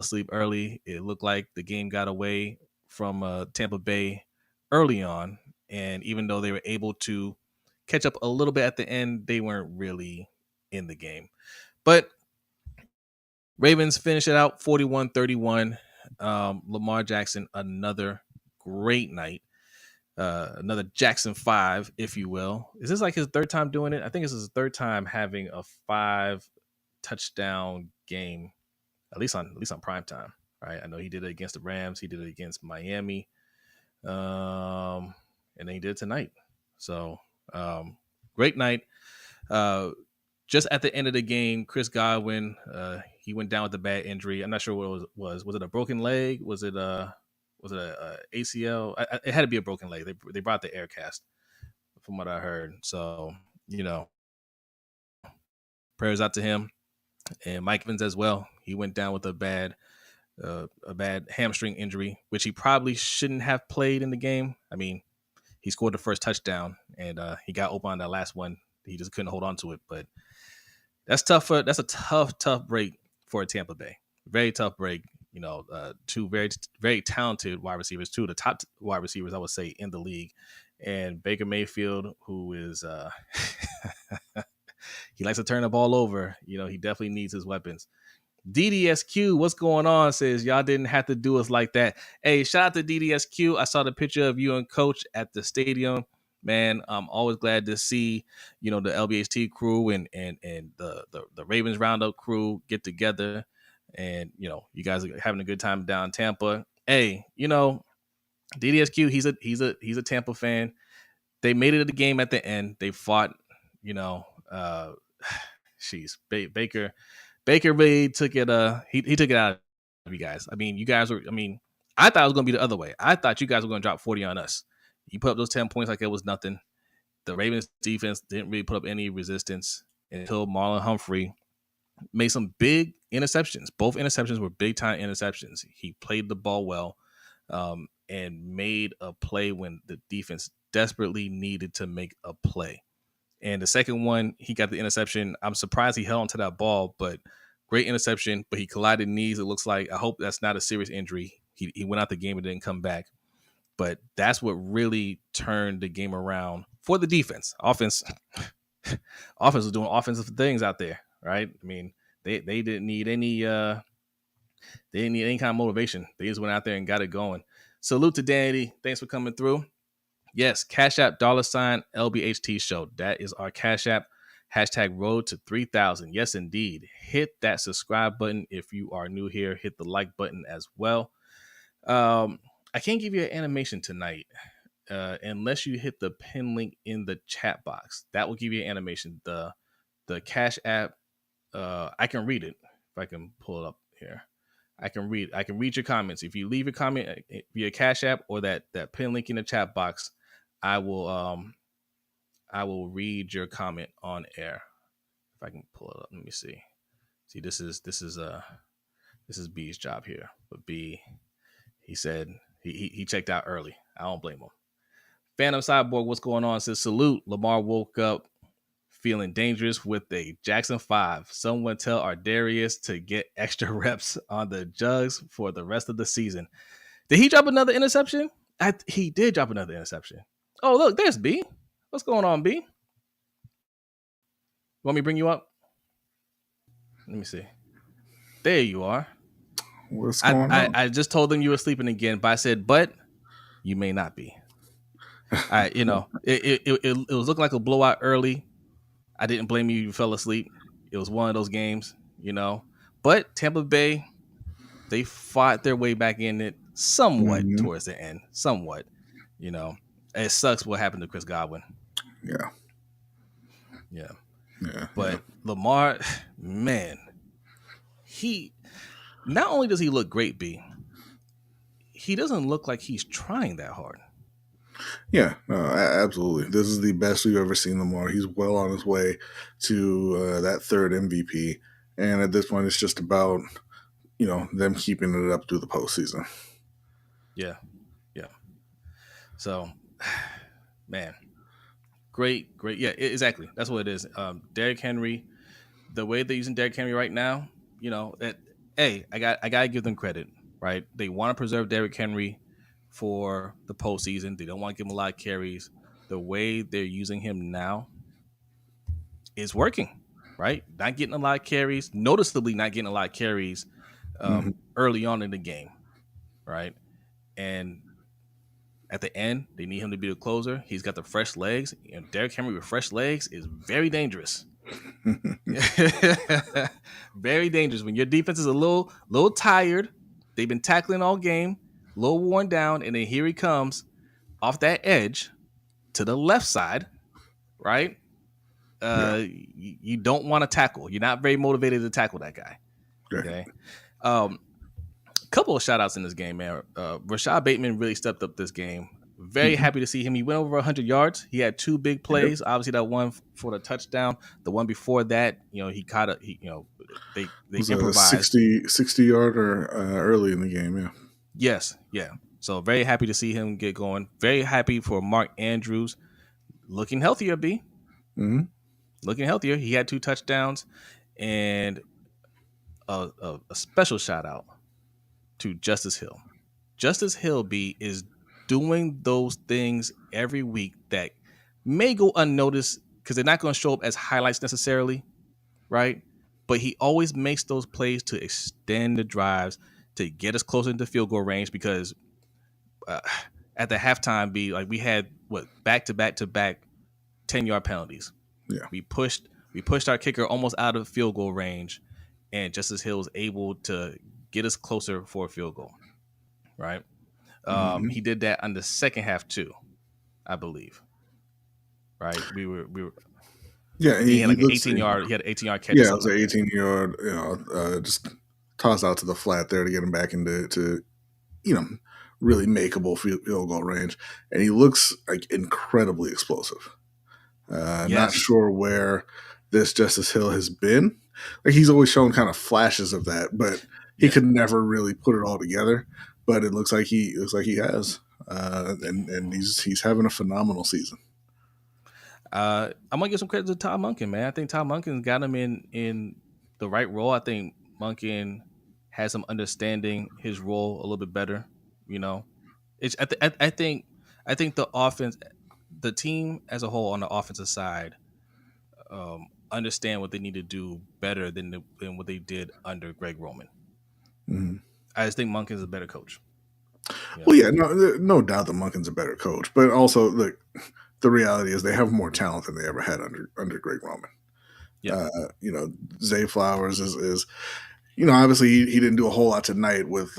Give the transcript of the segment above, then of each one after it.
asleep early. It looked like the game got away from Tampa Bay early on, and even though they were able to catch up a little bit at the end, they weren't really in the game. But Ravens finish it out 41-31. Lamar Jackson, another great night. Another Jackson 5, if you will. Is this like his third time doing it? I think this is his third time having a 5 touchdown game, at least on prime time, right? I know he did it against the Rams, he did it against Miami, and then he did it tonight. So great night. Just at the end of the game, Chris Godwin, he went down with a bad injury. I'm not sure what it was. Was it a broken leg? Was it a ACL? It had to be a broken leg. They brought the air cast, from what I heard. So, prayers out to him. And Mike Evans as well. He went down with a bad hamstring injury, which he probably shouldn't have played in the game. I mean, he scored the first touchdown, and he got open on that last one. He just couldn't hold on to it. But that's tough. That's a tough break for Tampa Bay. Very tough break. Two very, very talented wide receivers, two of the top wide receivers, I would say, in the league. And Baker Mayfield, who is he likes to turn the ball over. He definitely needs his weapons. DDSQ, what's going on? Says y'all didn't have to do us like that. Hey, shout out to DDSQ. I saw the picture of you and Coach at the stadium. Man, I'm always glad to see the LBHT crew and the Ravens Roundup crew get together, and you guys are having a good time down in Tampa. Hey, DDSQ, he's a Tampa fan. They made it to the game at the end. They fought. Baker really took it. He took it out of you guys. I mean, you guys were. I mean, I thought it was going to be the other way. I thought you guys were going to drop 40 on us. You put up those 10 points like it was nothing. The Ravens defense didn't really put up any resistance until Marlon Humphrey made some big interceptions. Both interceptions were big time interceptions. He played the ball well, and made a play when the defense desperately needed to make a play. And the second one, he got the interception. I'm surprised he held onto that ball, but great interception. But he collided knees. It looks like. I hope that's not a serious injury. He went out the game and didn't come back. But that's what really turned the game around for the defense. Offense was doing offensive things out there, right? I mean, they didn't need any kind of motivation. They just went out there and got it going. Salute to Danny. Thanks for coming through. Yes, Cash App $LBHTShow. That is our Cash App. Hashtag road to 3,000. Yes, indeed. Hit that subscribe button if you are new here. Hit the like button as well. I can't give you an animation tonight unless you hit the pin link in the chat box. That will give you an animation. The Cash App, I can read it if I can pull it up here. I can read your comments. If you leave a comment via Cash App or that pin link in the chat box, I will read your comment on air. If I can pull it up, let me see. See, this is B's job here. But B, he said he checked out early. I don't blame him. Phantom Cyborg, what's going on? Says salute. Lamar woke up feeling dangerous with a Jackson 5. Someone tell Ardarius to get extra reps on the jugs for the rest of the season. Did he drop another interception? He did drop another interception. Oh, look, there's B. What's going on, B? Want me to bring you up? Let me see. There you are. What's going on? I just told them you were sleeping again, but I said, but you may not be. It was looking like a blowout early. I didn't blame you. You fell asleep. It was one of those games, But Tampa Bay, they fought their way back in it somewhat towards the end. Somewhat, It sucks what happened to Chris Godwin. Yeah. But Lamar, man, he not only does he look great, B, he doesn't look like he's trying that hard. Yeah, no, absolutely. This is the best we've ever seen Lamar. He's well on his way to that third MVP. And at this point, it's just about, them keeping it up through the postseason. Yeah. So, man, great. Yeah, exactly. That's what it is. Derrick Henry, the way they're using Derrick Henry right now, hey, I gotta give them credit, right? They want to preserve Derrick Henry for the postseason. They don't want to give him a lot of carries. The way they're using him now is working, right? Not getting a lot of carries, noticeably not getting a lot of carries Hmm. early on in the game, right? And at the end, they need him to be the closer. He's got the fresh legs. And Derrick Henry with fresh legs is very dangerous. Very dangerous. When your defense is a little tired, they've been tackling all game, a little worn down, and then here he comes off that edge to the left side, right? Yeah, You don't want to tackle. You're not very motivated to tackle that guy. right. Okay. Um, Couple of shout outs in this game, man. Rashad Bateman really stepped up this game. Very Hmm. happy to see him. He went over 100 yards. He had two big Yep. plays. Obviously, that one for the touchdown. The one before that, he caught a, they Was a improvised. 60 yarder early in the game. Yeah. Yes, yeah. So very happy to see him get going. Very happy for Mark Andrews looking healthier. Hmm. Looking healthier. He had two touchdowns, and a special shout out to Justice Hill. Justice Hill is doing those things every week that may go unnoticed because they're not going to show up as highlights necessarily, right? But he always makes those plays to extend the drives to get us closer into field goal range because uh, at the halftime, we had what back to back to back 10-yard penalties. Yeah. We pushed our kicker almost out of field goal range, and Justice Hill was able to get us closer for a field goal, right? Hmm. He did that on the second half too, I believe. Right? We were. Yeah. I think he had He like an looks. 18-yard. He had an 18-yard catch or Yeah, it something was an like that. 18-yard. Just toss out to the flat there to get him back into you know really makeable field goal range, and he looks like incredibly explosive. Not Yes. sure where this Justice Hill has been. Like he's always shown kind of flashes of that, but he Yeah. could never really put it all together. But it looks like he has, and he's having a phenomenal season. I'm gonna give some credit to Tom Munkin, man. I think Tom Munkin got him in the right role. I think Munkin has him understanding his role a little bit better. You know, it's I think the offense, the team as a whole on the offensive side, understand what they need to do better than what they did under Greg Roman. Mhm. I just think Munkin's a better coach. You Well, know. yeah, no doubt that Munkin's a better coach, but also the reality is they have more talent than they ever had under Greg Roman. Yeah. Uh, Zay Flowers is obviously he didn't do a whole lot tonight with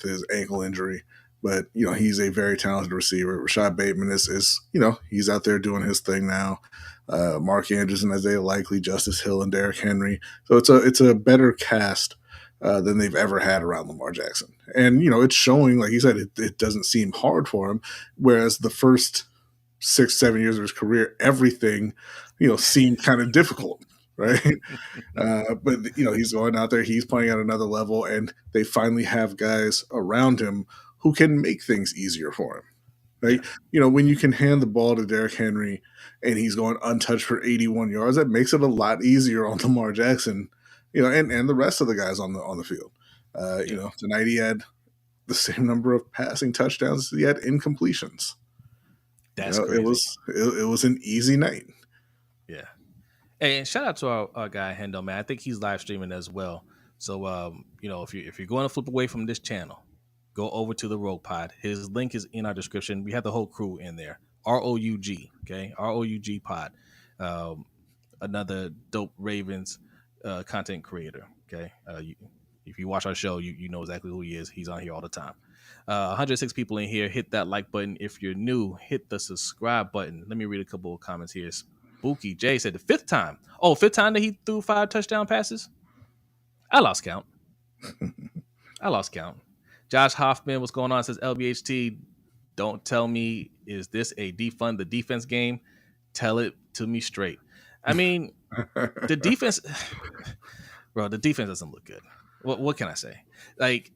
his ankle injury, but he's a very talented receiver. Rashad Bateman is he's out there doing his thing now. Mark Andrews and Isaiah Likely, Justice Hill, and Derrick Henry. So it's a better cast than they've ever had around Lamar Jackson, and it's showing. Like you said, it doesn't seem hard for him, whereas the first 6-7 years of his career, everything seemed kind of difficult, right? But he's going out there, he's playing at another level, and they finally have guys around him who can make things easier for him. Yeah. Right? When you can hand the ball to Derrick Henry and he's going untouched for 81 yards, that makes it a lot easier on Lamar Jackson, and the rest of the guys on the field. Yeah. Tonight he had the same number of passing touchdowns as he had incompletions. That's It crazy. was an easy night. Yeah. Hey, and shout out to our guy Hendo, man. I think he's live streaming as well. So if you're going to flip away from this channel, go over to the Rogue Pod. His link is in our description. We have the whole crew in there. ROUG, okay? ROUG Pod. Um, Another dope Ravens content creator. Okay. If you watch our show, you know exactly who he is. He's on here all the time. 106 people in here. Hit that like button. If you're new, hit the subscribe button. Let me read a couple of comments here. Spooky J said the fifth time. Oh, fifth time that he threw 5 touchdown passes? I lost count. I lost count. Josh Hoffman, what's going on? Says LBHT. Don't tell me, is this a defund the defense game? Tell it to me straight. I mean, the defense, bro, the defense doesn't look good. What can I say? Like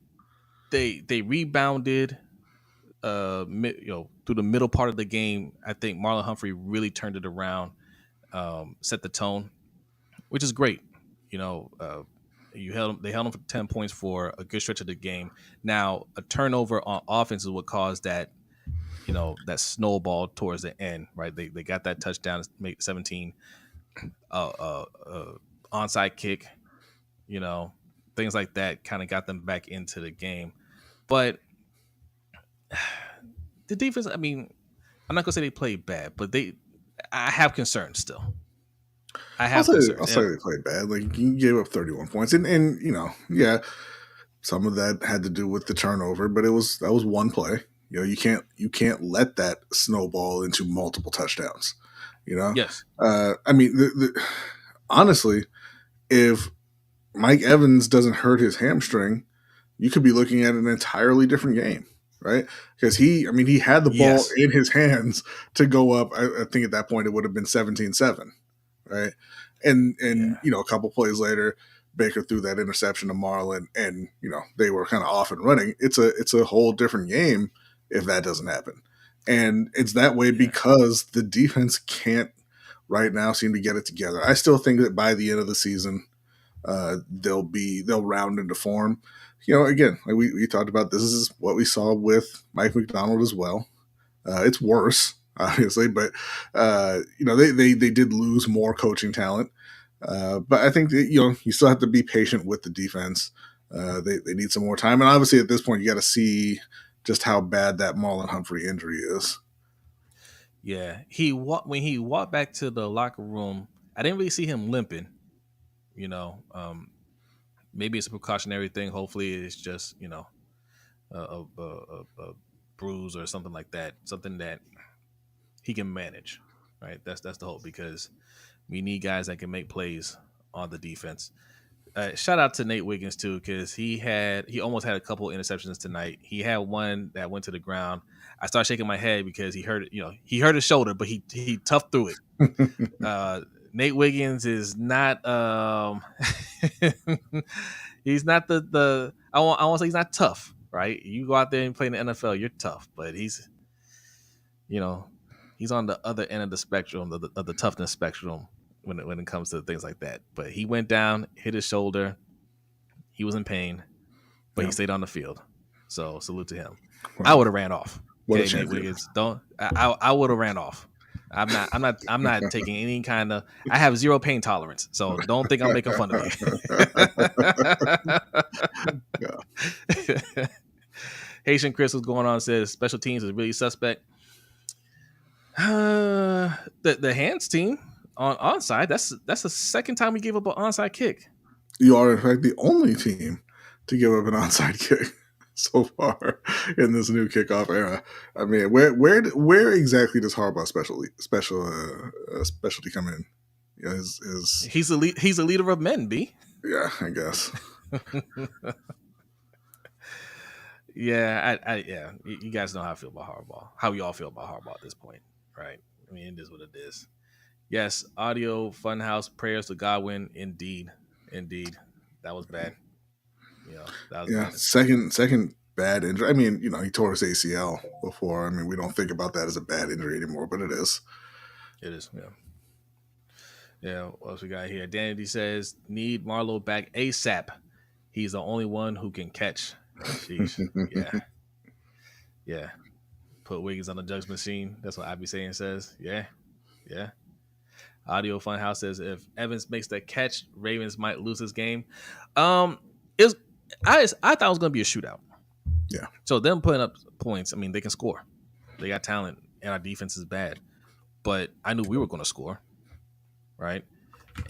they rebounded through the middle part of the game. I think Marlon Humphrey really turned it around, set the tone, which is great. You know, They held them for 10 points for a good stretch of the game. Now, a turnover on offense is what caused that, that snowball towards the end, right? They got that touchdown, make 17, onside kick, you know, things like that kind of got them back into the game. But the defense, I mean, I'm not gonna say they played bad, but I have concerns still. I I'll have say concerns. I'll say they played bad. Like you gave up 31 points, and yeah, some of that had to do with the turnover, but that was one play. You can't let that snowball into multiple touchdowns. Yes. I mean, honestly, if Mike Evans doesn't hurt his hamstring, you could be looking at an entirely different game, right? Because he had the ball Yes. in his hands to go up. I think at that point it would have been 17-7, right? And Yeah. a couple plays later, Baker threw that interception to Marlon, and they were kind of off and running. It's a whole different game if that doesn't happen, and it's that way Yeah. because the defense can't right now seem to get it together. I still think that by the end of the season, they'll round into form. Again, like we talked about, this is what we saw with Mike McDonald as well. It's worse, obviously, but they did lose more coaching talent. But I think that, you still have to be patient with the defense. They need some more time, and obviously at this point you got to see just how bad that Marlon Humphrey injury is. Yeah. When he walked back to the locker room, I didn't really see him limping. You know, maybe it's a precautionary thing. Hopefully, it's just a bruise or something like that, something that he can manage. Right. That's the hope, because we need guys that can make plays on the defense. Shout out to Nate Wiggins too, because he almost had a couple interceptions tonight. He had one that went to the ground. I started shaking my head because he hurt his shoulder, but he toughed through it. Nate Wiggins is not he's not the I won't say he's not tough, right? You go out there and play in the NFL, you're tough, but he's he's on the other end of the spectrum, of the toughness spectrum when it comes to things like that. But he went down, hit his shoulder. He was in pain, but Yeah. he stayed on the field. So salute to him. Wow. I would have ran off. What a Okay, Nate champion. Wiggins, don't. I would have ran off. I'm not taking any kind of. I have zero pain tolerance, so don't think I'm making fun of you. Haitian Chris was going on, says special teams is really suspect. The hands team on onside. That's the second time we gave up an onside kick. You are in fact the only team to give up an onside kick so far in this new kickoff era. I mean, where exactly does Harbaugh's specialty come in? He's a leader of men, B. Yeah, I guess. Yeah, yeah. You guys know how I feel about Harbaugh. How we all feel about Harbaugh at this point, right? I mean, it is what it is. Yes, audio funhouse prayers to Godwin. Indeed, that was bad. That was bad. Second bad injury. I mean, he tore his ACL before. I mean, we don't think about that as a bad injury anymore, but it is. It is. Yeah. Yeah. What else we got here? Danity says need Marlowe back ASAP. He's the only one who can catch. Sheesh. Yeah. Yeah. Put Wiggins on the jugs machine. That's what I be saying says. Yeah. Yeah. Audio Funhouse says if Evans makes that catch, Ravens might lose this game. I thought it was gonna be a shootout. Yeah. So them putting up points, I mean, they can score. They got talent, and our defense is bad. But I knew we were gonna score. Right.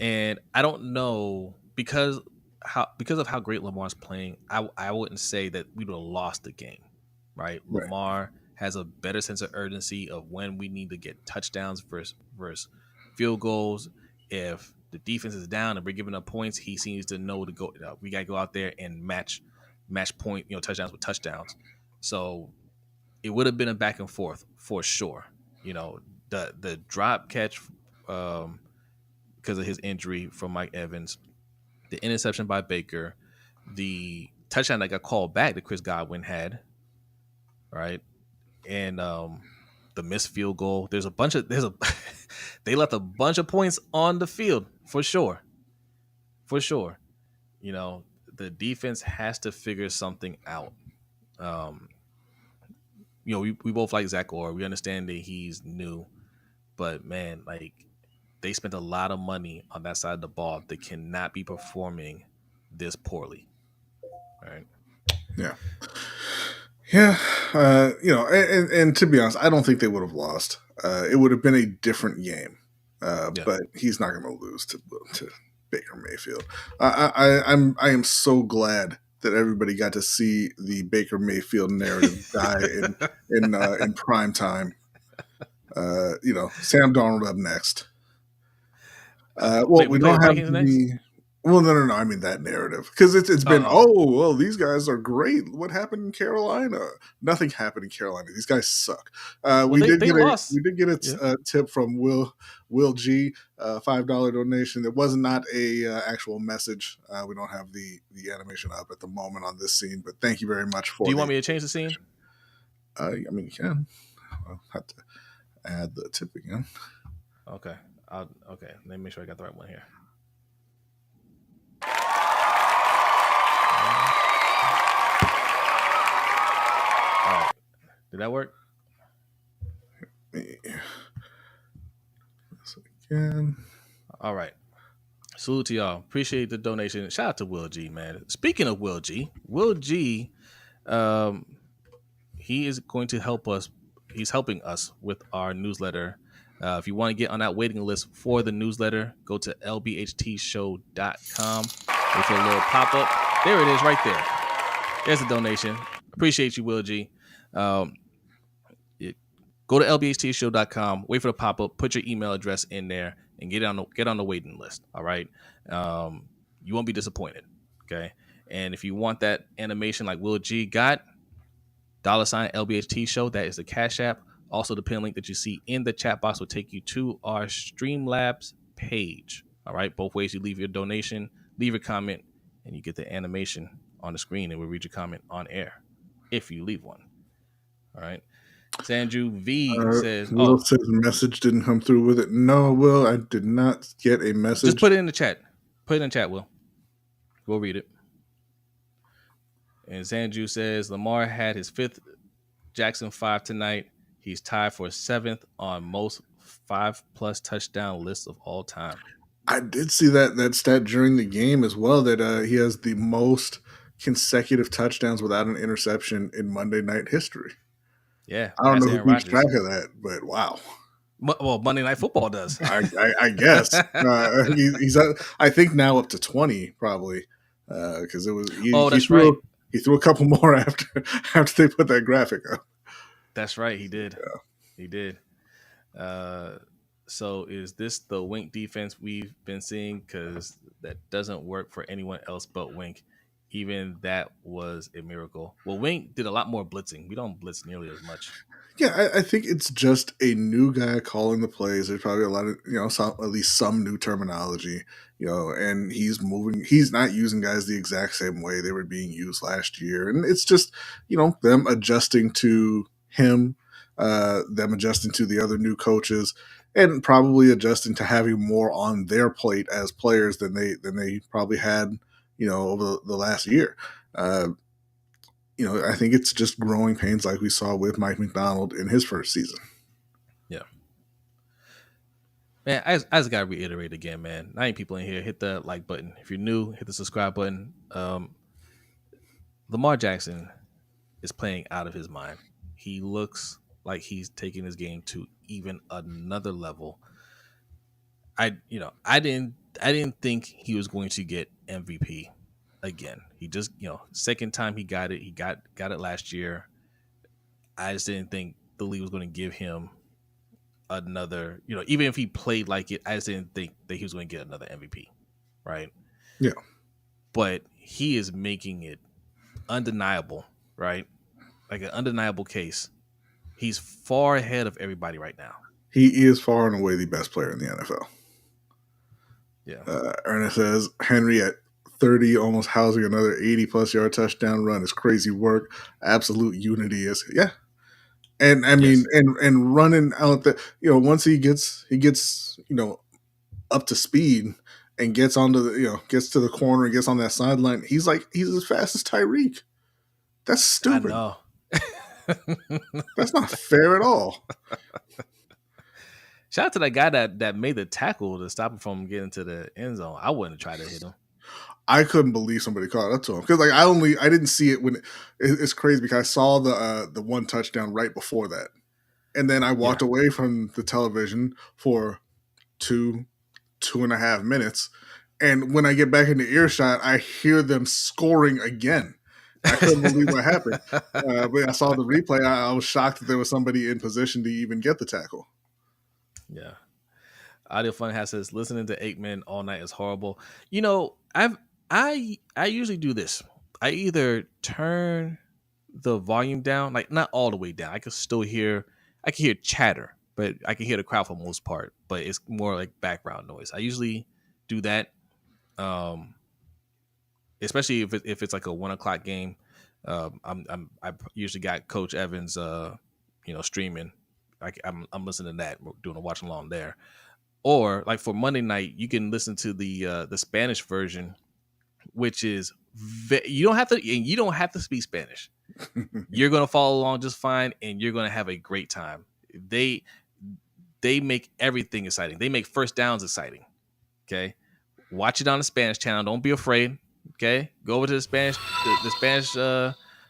And I don't know because of how great Lamar's playing, I wouldn't say that we would have lost the game. Right. Lamar has a better sense of urgency of when we need to get touchdowns versus field goals. If the defense is down and we're giving up points, he seems to know to go. We got to go out there and match point, touchdowns with touchdowns. So it would have been a back and forth for sure. The drop catch because of his injury from Mike Evans, the interception by Baker, the touchdown that got called back that Chris Godwin had, right, and the missed field goal. They left a bunch of points on the field for sure. the defense has to figure something out. Um, we both like Zach Orr. We understand that he's new, but man, like they spent a lot of money on that side of the ball. They cannot be performing this poorly. All right. Yeah. Yeah. And to be honest, I don't think they would have lost. It would have been a different game. Yeah. But he's not going to lose to Baker Mayfield. I am so glad that everybody got to see the Baker Mayfield narrative die in prime time. Sam Darnold up next. Well, Wait, we we play don't the have Vikings next? the. Well, no. I mean that narrative because it's been Oh, these guys are great. What happened in Carolina? Nothing happened in Carolina. These guys suck. well, they lost. We did get Yeah. a tip from Will G, $5 donation. That was not a actual message. We don't have the animation up at the moment on this scene, but thank you very much for. Do you want me to change the scene? I mean, you can. I'll have to add the tip again. Okay. Okay. Let me make sure I got the right one here. All right. Did that work? This again. All right. Salute to y'all. Appreciate the donation. Shout out to Will G, man. Speaking of Will G, he is going to help us. He's helping us with our newsletter. If you want to get on that waiting list for the newsletter, go to LBHTShow.com. Wait for a little pop up. There it is, right there. There's a donation. Appreciate you, Will G. Go to LBHTShow.com. Wait for the pop up. Put your email address in there and get on the waiting list. All right. You won't be disappointed. Okay. And if you want that animation like Will G got, $ LBHT Show. That is the Cash App. Also, the pin link that you see in the chat box will take you to our Streamlabs page. All right. Both ways you leave your donation, leave a comment, and you get the animation on the screen, and we'll read your comment on air if you leave one. All right. Sanju V says, Will says the message didn't come through with it. No, Will, I did not get a message. Just put it in the chat. Put it in the chat, Will. We'll read it. And Sanju says Lamar had his 5th Jackson 5 tonight. He's tied for 7th on most 5+ touchdown lists of all time. I did see that stat during the game as well, that he has the most consecutive touchdowns without an interception in Monday Night history. Yeah. I don't know who keeps track of that, but wow. Well, Monday Night Football does. I guess. He's I think now up to 20 probably, because it was. That's right. He threw a couple more after they put that graphic up. That's right. He did. Yeah. He did. So is this the Wink defense we've been seeing? Because that doesn't work for anyone else but Wink. Even that was a miracle. Well, Wink did a lot more blitzing. We don't blitz nearly as much. Yeah, I think it's just a new guy calling the plays. There's probably a lot of, at least some new terminology, and he's moving. He's not using guys the exact same way they were being used last year. And it's just, them adjusting to him, them adjusting to the other new coaches, and probably adjusting to having more on their plate as players than they probably had, over the last year. I think it's just growing pains like we saw with Mike McDonald in his first season. Yeah. Man, I just got to reiterate again, man. 90 people in here, hit the like button. If you're new, hit the subscribe button. Lamar Jackson is playing out of his mind. He looks like he's taking his game to even another level. I didn't think he was going to get MVP again. He just, second time he got it. He got it last year. I just didn't think the league was going to give him another, even if he played like it, I just didn't think that he was going to get another MVP. Right. Yeah. But he is making it undeniable, right? Like an undeniable case. He's far ahead of everybody right now. He is far and away the best player in the NFL. Yeah. Ernest says Henry at 30, almost housing another 80+ yard touchdown run is crazy work. Absolute unity is, yeah. And I mean, and running out the, once he gets, up to speed, and gets onto the gets to the corner and gets on that sideline, he's as fast as Tyreek. That's I stupid. know. That's not fair at all. Shout out to that guy that made the tackle to stop him from getting to the end zone. I wouldn't have tried to hit him. I couldn't believe somebody caught up to him because I didn't see it when it's crazy because I saw the one touchdown right before that, and then I walked Yeah. away from the television for 2.5 minutes, and when I get back into earshot, I hear them scoring again. I couldn't believe what happened. But I saw the replay. I was shocked that there was somebody in position to even get the tackle. Yeah. Audio Fun has says listening to Aikman all night is horrible. I usually do this. I either turn the volume down, like not all the way down. I can hear chatter, but I can hear the crowd for the most part. But it's more like background noise. I usually do that, especially if it's like a 1:00 game. I usually got Coach Evans, streaming. I'm listening to that, doing a watch along there. Or like for Monday night, you can listen to the Spanish version, which is you don't have to speak Spanish. You're gonna follow along just fine, and you're gonna have a great time. They make everything exciting. They make first downs exciting. Okay, watch it on the Spanish channel. Don't be afraid. Okay, go over to the Spanish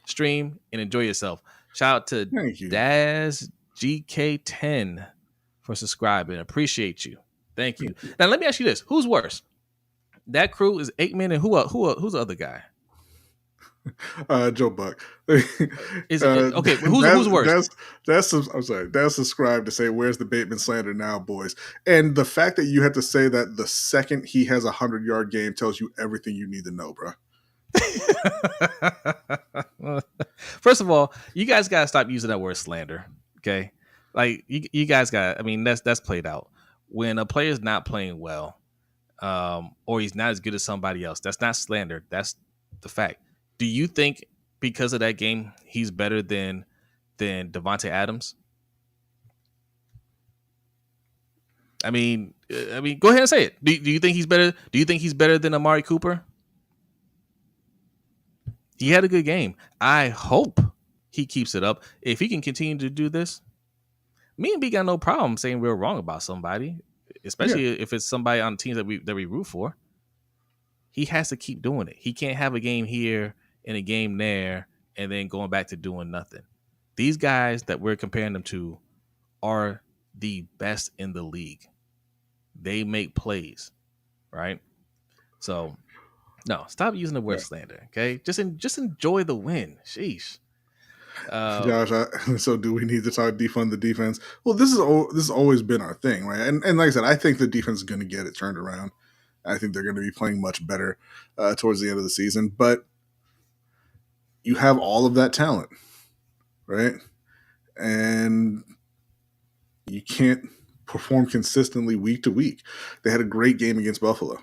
stream and enjoy yourself. Shout out to Thank you. Daz GK10 for subscribing. Appreciate you. Thank you. Now let me ask you this: who's worse? That crew is Aikman, and who's the other guy? Joe Buck. Is it okay? Who's worse? I'm sorry. That's subscribed to say, "Where's the Bateman slander now, boys?" And the fact that you had to say that the second he has 100-yard game tells you everything you need to know, bro. First of all, you guys gotta stop using that word slander. Okay, like you guys got. I mean, that's played out. When a player's not playing well, or he's not as good as somebody else, that's not slander. That's the fact. Do you think because of that game he's better than Davante Adams? I mean, go ahead and say it. Do you think he's better? Do you think he's better than Amari Cooper? He had a good game. I hope he keeps it up. If he can continue to do this, me and B got no problem saying we're wrong about somebody, especially if it's somebody on the teams that we root for. He has to keep doing it. He can't have a game here and a game there and then going back to doing nothing. These guys that we're comparing them to are the best in the league. They make plays, right? So, no, stop using the word slander, okay? Just enjoy the win. Sheesh. Josh, so do we need to talk defund the defense? Well, this has always been our thing, right? And like I said, I think the defense is going to get it turned around. I think they're going to be playing much better towards the end of the season. But you have all of that talent, right? And you can't perform consistently week to week. They had a great game against Buffalo.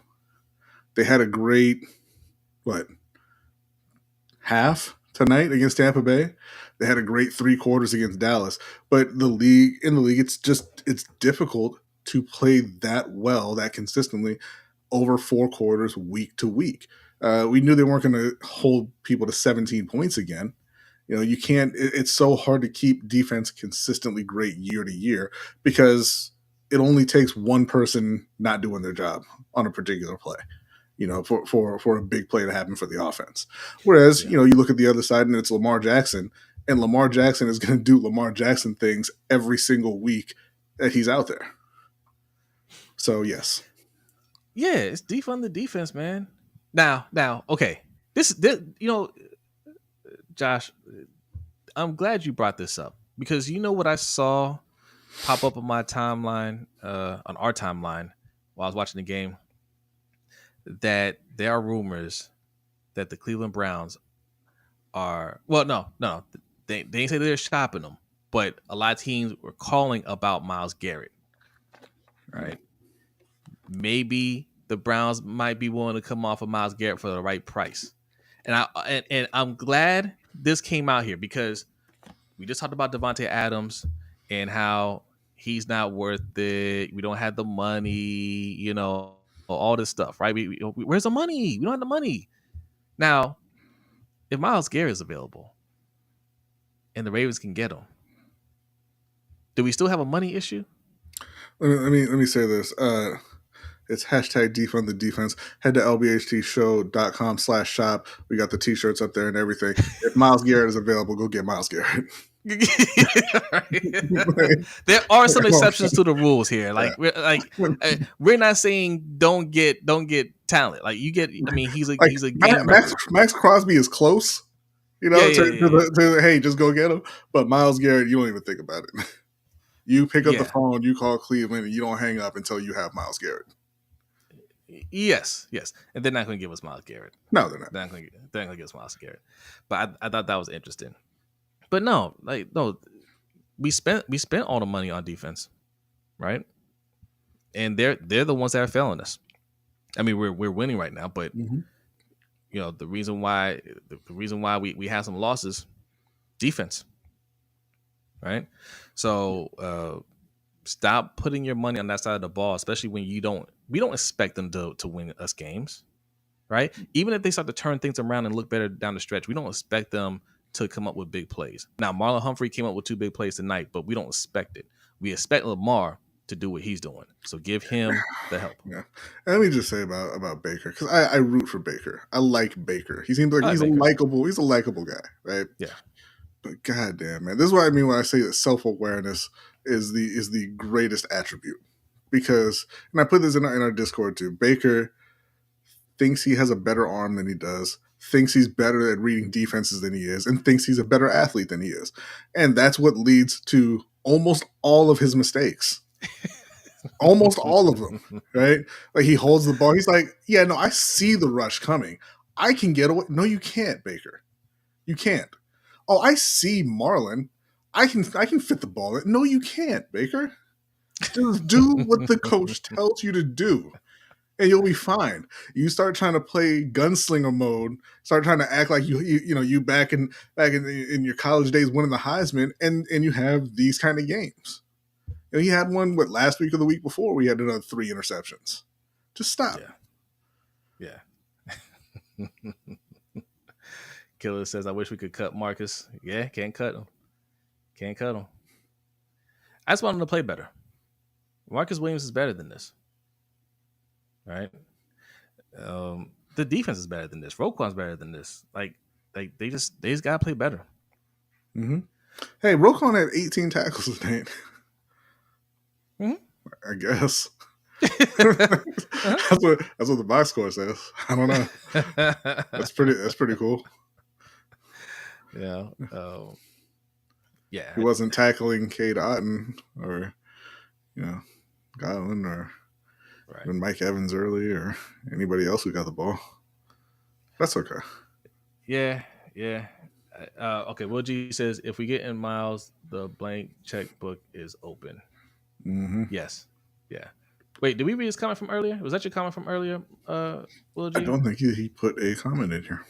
They had a great, half tonight against Tampa Bay. They had a great 3 quarters against Dallas. But in the league, it's difficult to play that well, that consistently over 4 quarters week to week. We knew they weren't going to hold people to 17 points again. You can't. It's so hard to keep defense consistently great year to year because it only takes one person not doing their job on a particular play. For a big play to happen for the offense. Whereas, you look at the other side and it's Lamar Jackson, and Lamar Jackson is going to do Lamar Jackson things every single week that he's out there. So, yes. Yeah, it's defund the defense, man. Now, okay. This, Josh, I'm glad you brought this up because you know what I saw pop up on my timeline, on our timeline while I was watching the game? That there are rumors that the Cleveland Browns are no, they didn't say they're shopping them, but a lot of teams were calling about Myles Garrett. Right? Maybe the Browns might be willing to come off of Myles Garrett for the right price. And I'm glad this came out here because we just talked about Davante Adams and how he's not worth it. We don't have the money, all this stuff, right? Where's the money? We don't have the money. Now, if Myles Garrett is available and the Ravens can get him, do we still have a money issue? Let me say this. It's hashtag defund the defense. Head to lbhtshow.com/shop. We got the t-shirts up there and everything. If Myles Garrett is available, go get Myles Garrett. There are some exceptions to the rules here. Like we're not saying don't get talent. Like you get. I mean, he's a game. Max Crosby is close. You know, to hey, just go get him. But Myles Garrett, you don't even think about it. You pick up the phone, you call Cleveland, and you don't hang up until you have Myles Garrett. Yes, and they're not going to give us Myles Garrett. No, they're not. They're not going to give us Myles Garrett. But I thought that was interesting. But no, we spent all the money on defense, right? And they're the ones that are failing us. I mean, we're winning right now, but you know the reason why we have some losses, defense, right? So stop putting your money on that side of the ball, especially when we don't expect them to win us games, right? Even if they start to turn things around and look better down the stretch, we don't expect them to come up with big plays. Now, Marlon Humphrey came up with 2 big plays tonight, but we don't expect it. We expect Lamar to do what he's doing. So give him the help. Yeah. And let me just say about Baker, because I root for Baker. I like Baker. He seems like he's a likable guy, right? Yeah. But goddamn, man, this is what I mean when I say that self-awareness is the greatest attribute. Because, and I put this in our Discord too, Baker thinks he has a better arm than he does, thinks he's better at reading defenses than he is, and thinks he's a better athlete than he is. And that's what leads to almost all of his mistakes. Almost all of them, right? Like he holds the ball. He's like, yeah, no, I see the rush coming. I can get away. No, you can't, Baker. You can't. Oh, I see Marlon. I can fit the ball. No, you can't, Baker. Just do what the coach tells you to do, and you'll be fine. You start trying to play gunslinger mode, start trying to act like you back in your college days winning the Heisman, and you have these kind of games. You know, he had one last week or the week before. We had another 3 interceptions. Just stop. Yeah. Killer says, I wish we could cut Marcus. Yeah, can't cut him. I just want him to play better. Marcus Williams is better than this. Right? The defense is better than this. Roquan's better than this. Like they just gotta play better. Mm-hmm. Hey, Roquan had 18 tackles tonight. I guess. That's what the box score says. I don't know. That's pretty cool. Yeah. He wasn't tackling Cade Otton or Godwin or even Mike Evans early or anybody else who got the ball. That's okay. Yeah. Okay. Will G says if we get in Miles, the blank checkbook is open. Mm-hmm. Yes. Yeah. Wait, did we read his comment from earlier? Was that your comment from earlier, Will G? I don't think he put a comment in here.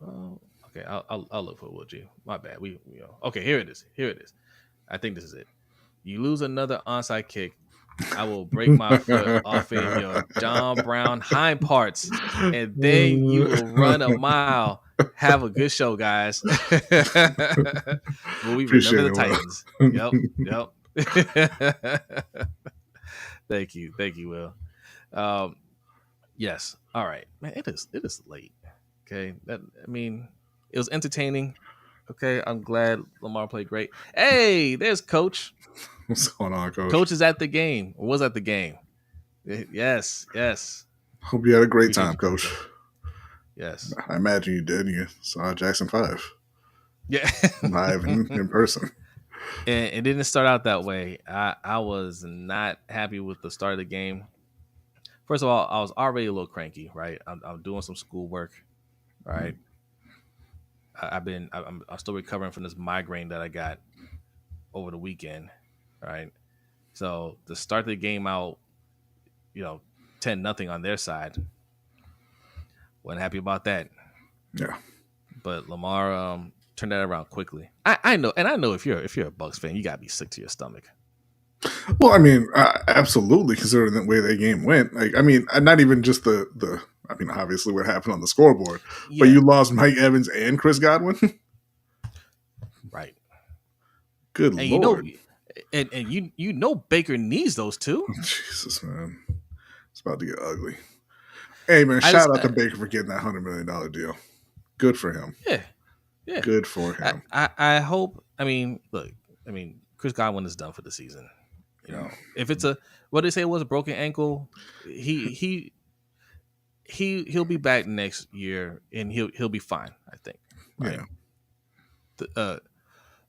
Okay, I'll look for Will G. My bad. Okay, here it is. I think this is it. You lose another onside kick, I will break my foot off in your John Brown hind parts, and then you will run a mile. Have a good show, guys. Will we remember the Titans? Yep. Thank you, Will. Yes. All right, man. It is late. Okay. It was entertaining. Okay. I'm glad Lamar played great. Hey, there's Coach. What's going on, Coach? Coach is at the game. Or was at the game. Yes. Hope you had a great time, Coach. Yes. I imagine you did. You saw Jackson 5. Yeah. Live in person. And it didn't start out that way. I was not happy with the start of the game. First of all, I was already a little cranky, right? I'm doing some schoolwork, right? I'm still recovering from this migraine that I got over the weekend, right? So to start the game out, 10-0 on their side, wasn't happy about that. Yeah, but Lamar turned that around quickly. I know, and I know if you're a Bucs fan, you gotta be sick to your stomach. Well, I mean, absolutely, considering the way that game went. Like, I mean, not even just the. I mean, obviously, what happened on the scoreboard, but Yeah, you lost Mike Evans and Chris Godwin. right. Good And you know, lord, and you know Baker needs those two. Jesus, man, it's about to get ugly. Hey, man, I shout just out to Baker for getting that $100 million deal. Good for him. yeah, yeah. Good for I, him. I I hope. I mean, look. I mean, Chris Godwin is done for the season. You Yeah, know, if it's a what they say it was a broken ankle, he'll be back next year and he'll be fine. I think. Right. yeah.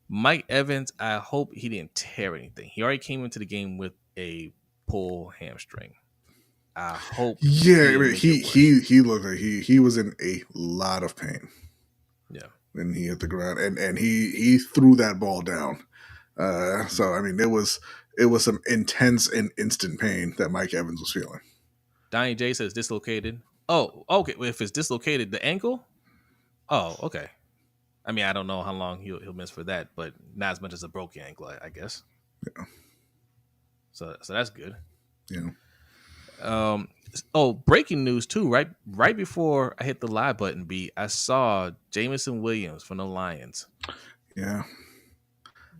Mike Evans, I hope he didn't tear anything. He already came into the game with a pull hamstring. I hope he Yeah, I didn't mean, make it worse. he looked like he was in a lot of pain Yeah. when he hit the ground, and he threw that ball down. So I mean, it was some intense and instant pain that Mike Evans was feeling. Donnie J says dislocated. Oh, okay. Well, if it's dislocated, the ankle. Oh, okay. I mean, I don't know how long he'll miss for that, but not as much as a broken ankle, I guess. Yeah, So that's good. yeah, Um. Oh, breaking news too. Right before I hit the live button, I saw Jamison Williams from the Lions. yeah.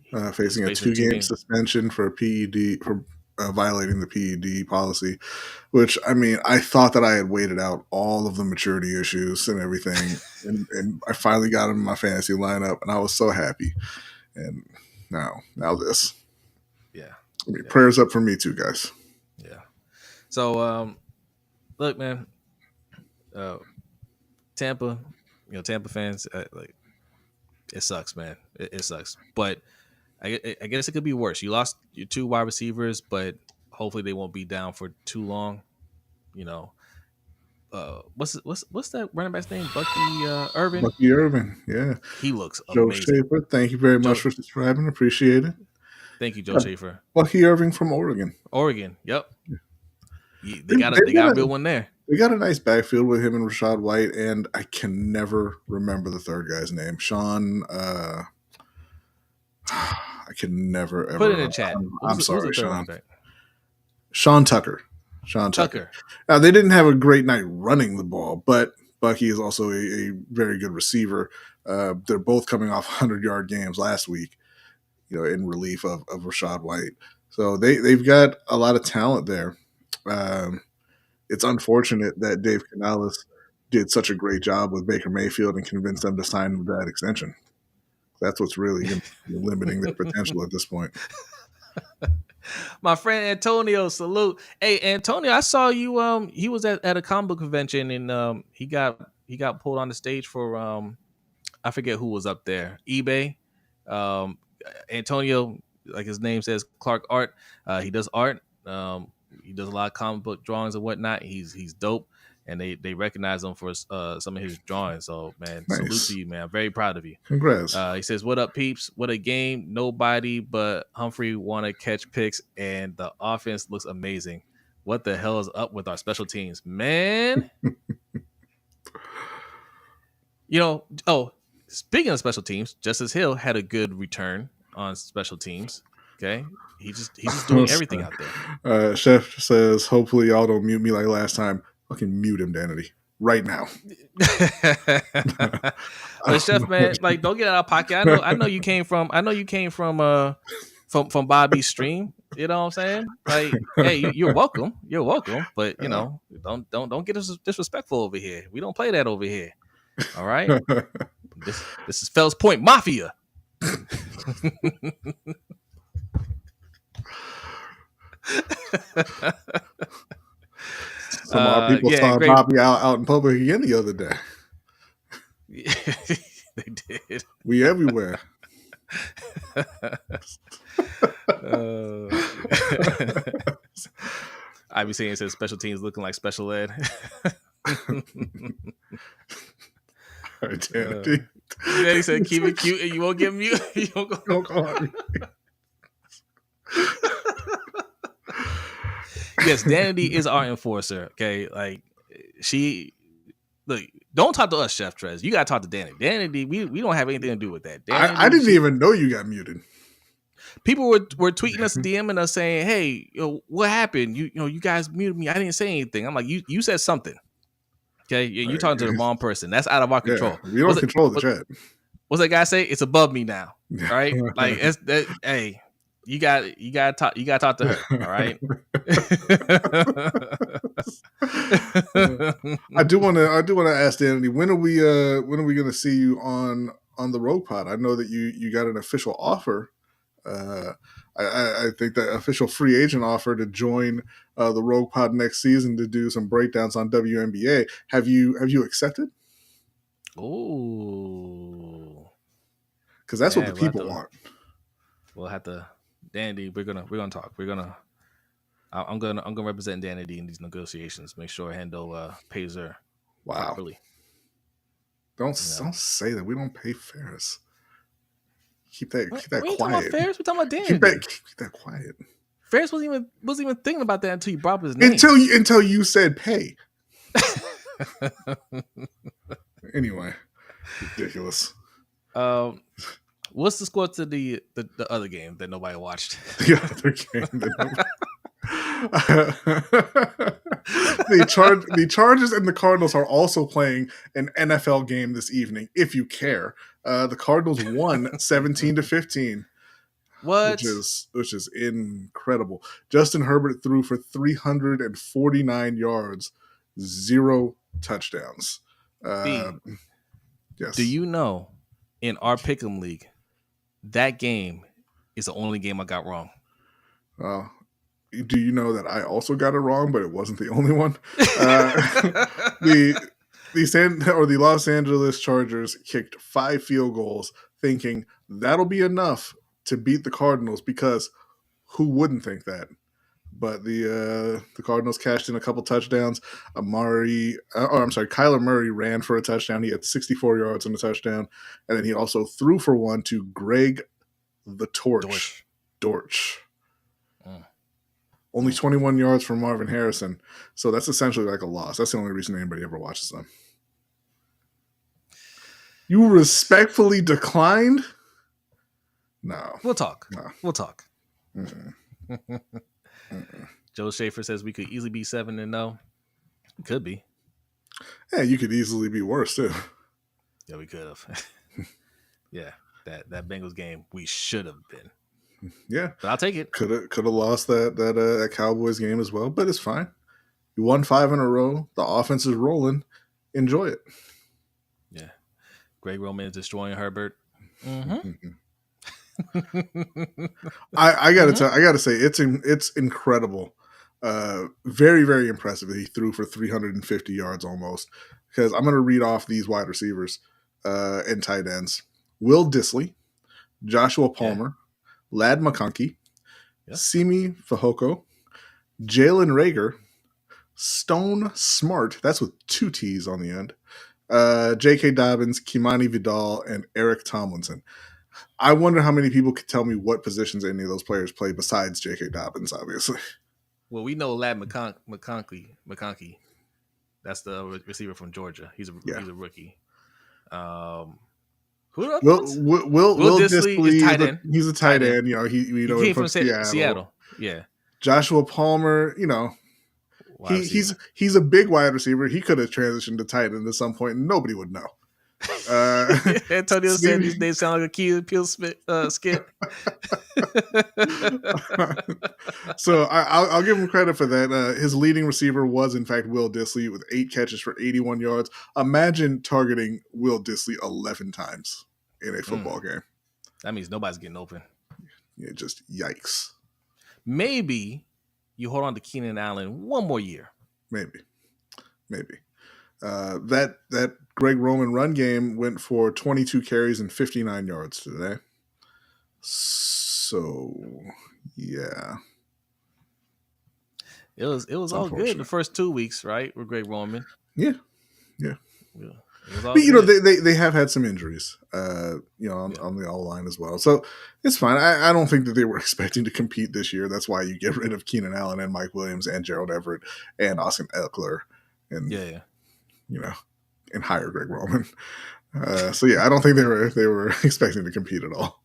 He's Facing a facing 2 game 2 games. suspension for PED for violating the PED policy, which I mean, I thought that I had waited out all of the maturity issues and everything, and I finally got him in my fantasy lineup, and I was so happy. And now this. Yeah. I mean, Yeah. prayers up for me too, guys. Yeah. So look, man, Tampa, Tampa fans, like it sucks, man. It sucks, but I guess it could be worse. You lost your 2 wide receivers, but hopefully they won't be down for too long. You know, what's that running back's name? Bucky Irvin. Bucky Irvin, yeah. He looks Joe amazing. Schaefer, thank you very much Joe, for subscribing. Appreciate it. thank you, Joe Yeah, Schaefer. Bucky Irving from Oregon. Oregon. Yep. They got They've a got real one there. they got a nice backfield with him and Rashad White, and I can never remember the third guy's name. Sean. I can never ever. Put it in the chat. I'm Who's sorry, the third Sean. running back? Sean Tucker. Sean Tucker. Tucker. Now, they didn't have a great night running the ball, but Bucky is also a very good receiver. They're both coming off 100-yard games last week, in relief of Rashad White. So they've got a lot of talent there. It's unfortunate that Dave Canales did such a great job with Baker Mayfield and convinced them to sign that extension. That's what's really limiting their potential at this point. My friend Antonio, salute. Hey Antonio, I saw you. He was at a comic book convention and he got pulled on the stage for I forget who was up there. eBay. Antonio, like his name says, Clark Art. He does art. He does a lot of comic book drawings and whatnot. He's dope, and they recognize him for some of his drawings. So man, salute Nice. to you, man. I'm very proud of you. Congrats. He says, "What up, peeps? What a game! Nobody but Humphrey want to catch picks, and the offense looks amazing. What the hell is up with our special teams, man?" Oh, speaking of special teams, Justice Hill had a good return on special teams. Okay, he's just doing everything out there. Chef says, "Hopefully y'all don't mute me like last time. Fucking mute him, Danity, right now." But Chef, man, like don't get out of pocket. I know you came from from Bobby's stream. You know what I'm saying? Like, hey, you're welcome. You're welcome. But don't get us disrespectful over here. We don't play that over here. All right. This is Fells Point Mafia. Some of our people saw Bobby out in public again the other day. They did. We everywhere. I be saying it says special teams looking like special ed. He said keep it cute and you won't get mute. You won't go hard. Yes, Danity is our enforcer. Okay, like look, don't talk to us, Chef Trez. You gotta talk to Danity. Danity, we don't have anything to do with that. I didn't even know you got muted. People were tweeting us, DMing us, saying, "Hey, what happened? You guys muted me. I didn't say anything." I'm like, "You said something." Okay, you're talking to the wrong person. That's out of our Yeah, control. we don't control the chat. What's that guy say? It's above me now. Yeah. All right, like it's that. Hey, you got to talk to her. All right. I do want to ask Danny, when are we going to see you on the Rogue Pod? I know that you got an official offer. I think that official free agent offer to join the Rogue Pod next season to do some breakdowns on WNBA. Have you accepted? Oh, because that's what the people want. We'll have to, Danny. We're gonna talk. I'm gonna represent Danny in these negotiations. Make sure Hendo pays her properly. Don't say that. We don't pay Ferris. Keep that quiet. Talking about Ferris? We're talking about Danny. Keep that quiet. Ferris wasn't even thinking about that until you brought up his name. Until you said pay. Anyway, ridiculous. What's the score to the other game that nobody watched? The other game that the Chargers and the Cardinals are also playing an NFL game this evening, if you care. The Cardinals won 17-15. What? Which is incredible. Justin Herbert threw for 349 yards, 0 touchdowns. Yes. Do you know, in our Pick'em League, that game is the only game I got wrong? Do you know that I also got it wrong, but it wasn't the only one? The Los Angeles Chargers kicked 5 field goals, thinking that'll be enough to beat the Cardinals, because who wouldn't think that? But the Cardinals cashed in a couple touchdowns. Kyler Murray ran for a touchdown. He had 64 yards on a touchdown, and then he also threw for one to Greg the Torch Dortch. Only 21 yards from Marvin Harrison, so that's essentially like a loss. That's the only reason anybody ever watches them. You respectfully declined? No. We'll talk. No. We'll talk. Mm-mm. Joe Schaefer says we could easily be 7-0. Could be. Yeah, you could easily be worse too. Yeah, we could have. Yeah, that Bengals game we should have been. Yeah, but I'll take it. Could have lost that Cowboys game as well, but it's fine. You won 5 in a row. The offense is rolling. Enjoy it. Yeah, Greg Roman is destroying Herbert. Mm-hmm. I gotta say it's incredible. Very, very impressive that he threw for 350 yards almost. Because I'm gonna read off these wide receivers and tight ends: Will Dissly, Joshua Palmer, Lad McConkey, Simi Fehoko, Jalen Reagor, Stone Smart, that's with 2 T's on the end, J.K. Dobbins, Kimani Vidal, and Eric Tomlinson. I wonder how many people could tell me what positions any of those players play besides J.K. Dobbins, obviously. Well, we know Lad McConkey. That's the receiver from Georgia. He's a rookie. Will Dissly is tight end. He's a tight end. You know, he came from Seattle. Yeah. Joshua Palmer, you know, he's a big wide receiver. He could have transitioned to tight end at some point, and nobody would know. Antonio said these days sound like a Key and Peele skit. So I'll give him credit for that. His leading receiver was, in fact, Will Dissly with 8 catches for 81 yards. Imagine targeting Will Dissly 11 times in a football game. That means nobody's getting open. Yeah, just yikes. Maybe you hold on to Keenan Allen one more year. Maybe. That Greg Roman run game went for 22 carries and 59 yards today. So, yeah. It was all good the first 2 weeks, right? With Greg Roman. Yeah. But, you know, they have had some injuries, on the O-line as well. So it's fine. I don't think that they were expecting to compete this year. That's why you get rid of Keenan Allen and Mike Williams and Gerald Everett and Austin Eckler and and hire Greg Roman. I don't think they were expecting to compete at all.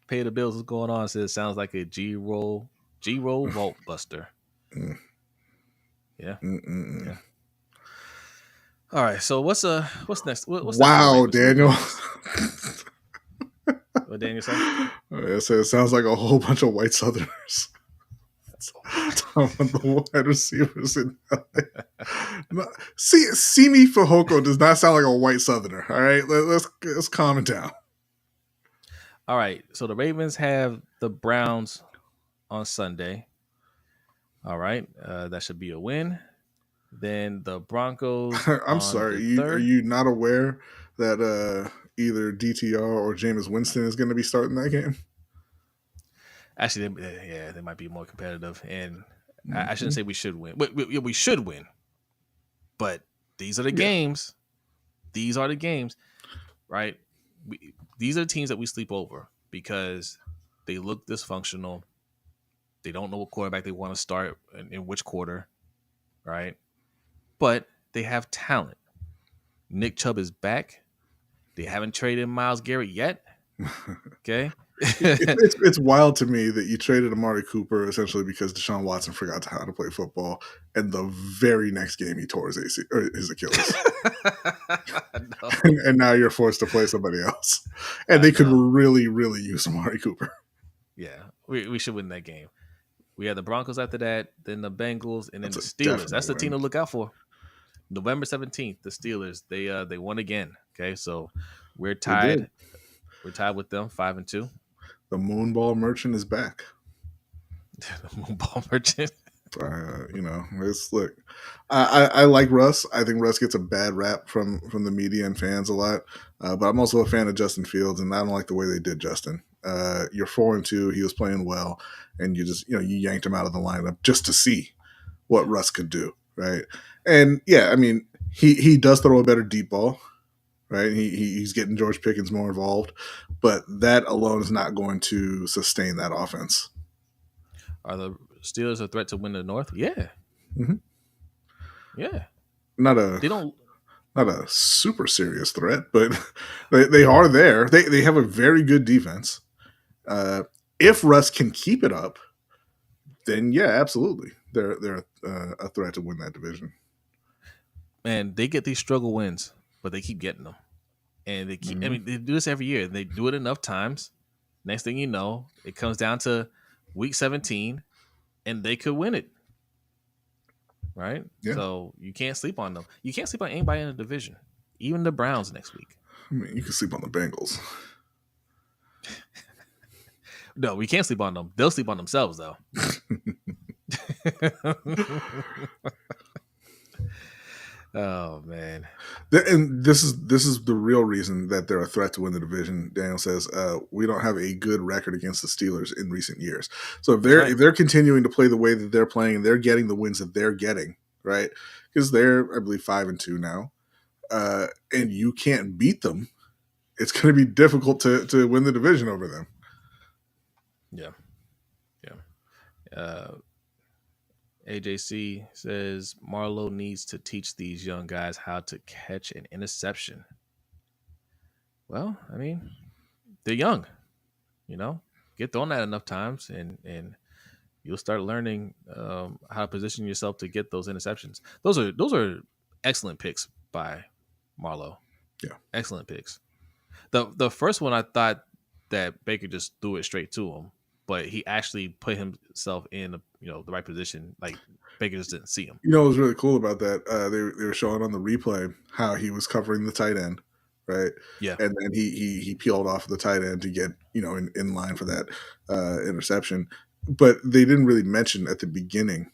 Pay the bills. What's going on? Says sounds like a G roll vault buster. Mm, Yeah, mm. yeah. All right. So what's next? What's next for the Wow, Ravens? Who we Daniel. got next? What Daniel say? It sounds like a whole bunch of white Southerners. Some of the wide receivers in LA. No, see me Fehoko does not sound like a white Southerner. All right, let's calm it down. All right. So the Ravens have the Browns on Sunday. All right. That should be a win. Then the Broncos I'm on sorry. the Are third. you not aware that either DTR or Jameis Winston is going to be starting that game? Actually, they might be more competitive. And I shouldn't Mm-hmm. say we should win. We should win. But these are the Yeah. games. These are the games, right? These are the teams that we sleep over because they look dysfunctional. They don't know what quarterback they want to start in which quarter, right? But they have talent. Nick Chubb is back. They haven't traded Myles Garrett yet. Okay. It's wild to me that you traded Amari Cooper essentially because Deshaun Watson forgot how to play football, and the very next game he tore his Achilles, No, and now you're forced to play somebody else, and I they could know. really, really use Amari Cooper. Yeah, we should win that game. We had the Broncos after that, then the Bengals, and then That's the a Steelers. definite That's the team win. to look out for. November 17th, the Steelers. They won again. Okay, so we're They tied. did. We're tied with them, 5-2. The Moonball Merchant is back. The Moonball Merchant. It's look. I like Russ. I think Russ gets a bad rap from the media and fans a lot. But I'm also a fan of Justin Fields, and I don't like the way they did Justin. You're 4-2. He was playing well, and you just you yanked him out of the lineup just to see what Yeah. Russ could do, right? And yeah, I mean he does throw a better deep ball, right? He's getting George Pickens more involved, but that alone is not going to sustain that offense. Are the Steelers a threat to win the North? Yeah, Mm-hmm. yeah. Not a They don't. not a super serious threat, but they are there. They have a very good defense. If Russ can keep it up, then yeah, absolutely, they're a threat to win that division. Man, they get these struggle wins, but they keep getting them, and they keep. I Mm-hmm. mean, they do this every year. They do it enough times. Next thing you know, it comes down to week 17, and they could win it. Right? Yeah, So you can't sleep on them. You can't sleep on anybody in the division, even the Browns next week. I mean you can sleep on the Bengals. No, we can't sleep on them. They'll sleep on themselves, though. Oh man, And this is the real reason that they're a threat to win the division. Daniel says we don't have a good record against the Steelers in recent years. So that's right. if they're continuing to play the way that they're playing, and they're getting the wins that they're getting, right? Because they're I believe 5-2 now, and you can't beat them, it's going to be difficult to win the division over them. Yeah, yeah. AJC says Marlowe needs to teach these young guys how to catch an interception. Well, I mean, they're young, get thrown at enough times, and you'll start learning how to position yourself to get those interceptions. Those are excellent picks by Marlowe. Yeah, Excellent picks. The first one I thought that Baker just threw it straight to him, but he actually put himself in the right position. Like Baker just didn't see him. what was really cool about that? They were showing on the replay how he was covering the tight end, right? Yeah, And then he peeled off the tight end to get in line for that interception. But they didn't really mention at the beginning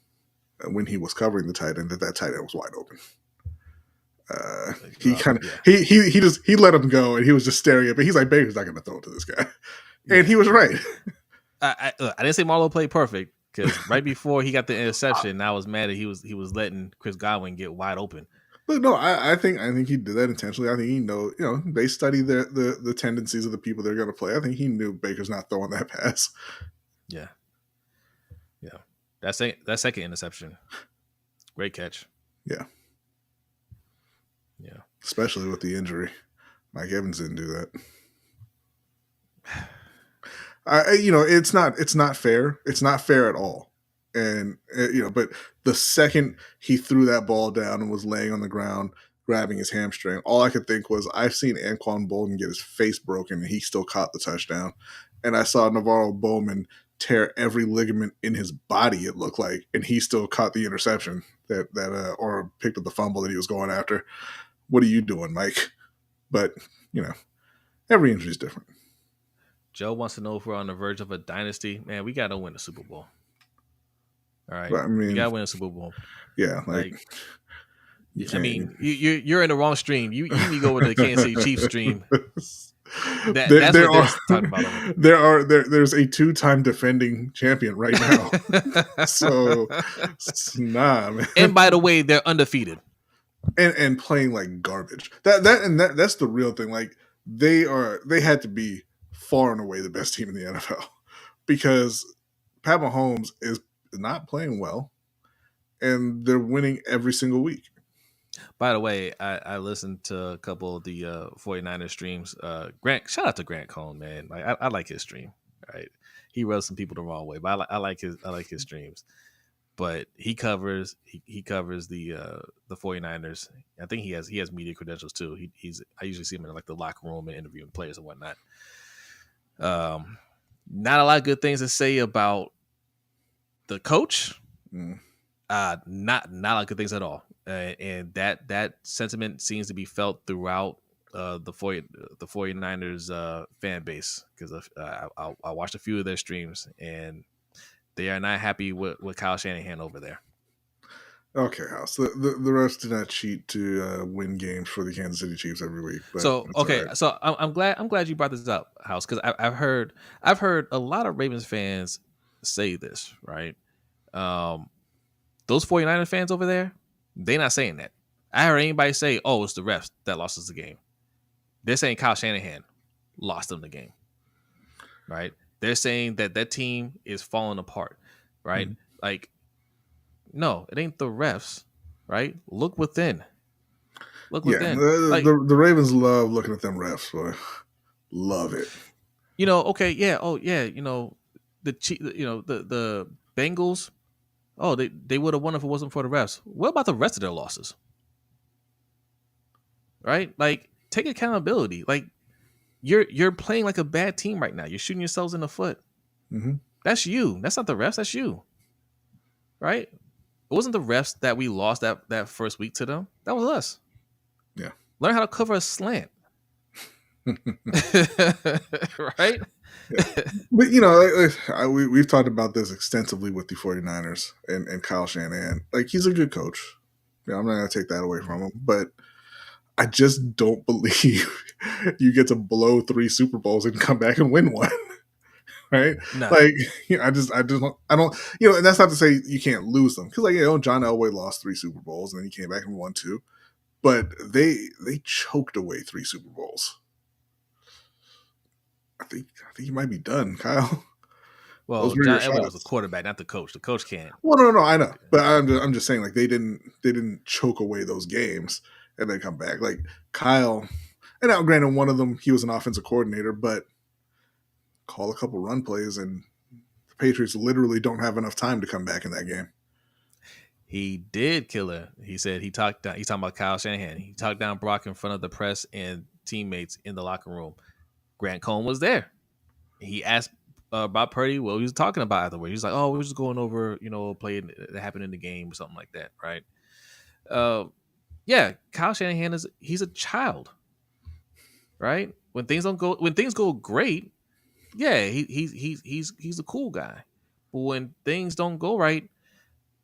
when he was covering the tight end that tight end was wide open. He kind of yeah, he let him go, and he was just staring at me. He's like, Baker's not going to throw it to this guy, and he was right. I didn't say Marlowe played perfect because right before he got the interception, I was mad that he was letting Chris Godwin get wide open. But no, I think he did that intentionally. I think he they study the tendencies of the people they're going to play. I think he knew Baker's not throwing that pass. Yeah, yeah. That second interception, great catch. Yeah, Yeah. especially with the injury. Mike Evans didn't do that. It's not fair. It's not fair at all. And but the second he threw that ball down and was laying on the ground, grabbing his hamstring, all I could think was, I've seen Anquan Bolden get his face broken, and he still caught the touchdown. And I saw Navarro Bowman tear every ligament in his body, it looked like, and he still caught the interception or picked up the fumble that he was going after. What are you doing, Mike? But every injury is different. Joe wants to know if we're on the verge of a dynasty. Man, we got to win the Super Bowl. All right, But, I mean, we got to win the Super Bowl. Yeah, I mean, you're in the wrong stream. You need to go with the Kansas City Chiefs stream. That's what they're talking about. There's a 2-time defending champion right now. So, nah, man. And by the way, they're undefeated and playing like garbage. That's the real thing. Like, they had to be far and away the best team in the NFL, because Pat Mahomes is not playing well, and they're winning every single week. By the way, I listened to a couple of the 49ers streams. Shout out to Grant Cohn, man. Like, I like his stream. Right, he rubs some people the wrong way, but I like his streams. But he covers the 49ers. I think he has media credentials too. I usually see him in like the locker room and interviewing players and whatnot. Not a lot of good things to say about the coach. Not a lot of good things at all. And that sentiment seems to be felt throughout the 49ers fan base, because I watched a few of their streams, and they are not happy with Kyle Shanahan over there. Okay, House. The refs did not cheat to win games for the Kansas City Chiefs every week. But so okay, right. So I'm glad you brought this up, House, because I've heard a lot of Ravens fans say this, right? Those 49ers fans over there, they're not saying that. I heard anybody say, "Oh, it's the refs that lost us the game." They're saying Kyle Shanahan lost them the game, right? They're saying that team is falling apart, right? Like, no, it ain't the refs, right? Look within. Within. The Ravens love looking at them refs, boy. Love it. Okay, yeah. Oh, yeah. The Bengals. Oh, they would have won if it wasn't for the refs. What about the rest of their losses? Right? Like, take accountability. Like, you're playing like a bad team right now. You're shooting yourselves in the foot. Mm-hmm. That's you. That's not the refs. That's you. Right? It wasn't the refs that we lost that first week to them. That was us. Yeah. Learn how to cover a slant. Right? Yeah. But, we've talked about this extensively with the 49ers and Kyle Shanahan. Like, he's a good coach. I'm not going to take that away from him. But I just don't believe you get to blow 3 Super Bowls and come back and win one. Right? No. Like, I don't, and that's not to say you can't lose them. Because, John Elway lost 3 Super Bowls and then he came back and won 2. But they choked away 3 Super Bowls. I think you might be done, Kyle. Well, John Elway was the quarterback, not the coach. The coach can't. Well, no, I know, but I'm just saying, like, they didn't choke away those games and then come back. Like, Kyle, and now granted, one of them, he was an offensive coordinator, but call a couple run plays, and the Patriots literally don't have enough time to come back in that game. He did kill her. He said he's talking about Kyle Shanahan. He talked down Brock in front of the press and teammates in the locker room. Grant Cohn was there. He asked Bob Purdy what he was talking about afterwards. He's like, "Oh, we're just going over, play that happened in the game or something like that," right? Yeah, Kyle Shanahan he's a child, right? When things go great, yeah, he's a cool guy. But when things don't go right,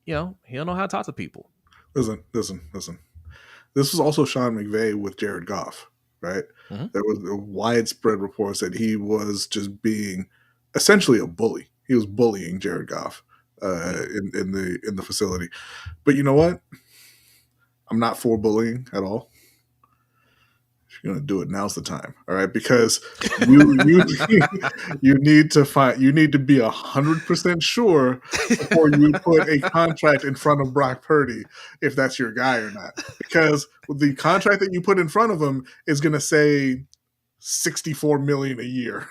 he don't know how to talk to people. Listen. This was also Sean McVay with Jared Goff, right? Mm-hmm. There was widespread reports that he was just being essentially a bully. He was bullying Jared Goff in the facility. But you know what? I'm not for bullying at all. If you're gonna do it, now's the time. All right, because you need to be 100% sure before you put a contract in front of Brock Purdy, if that's your guy or not. Because the contract that you put in front of him is gonna say $64 million a year.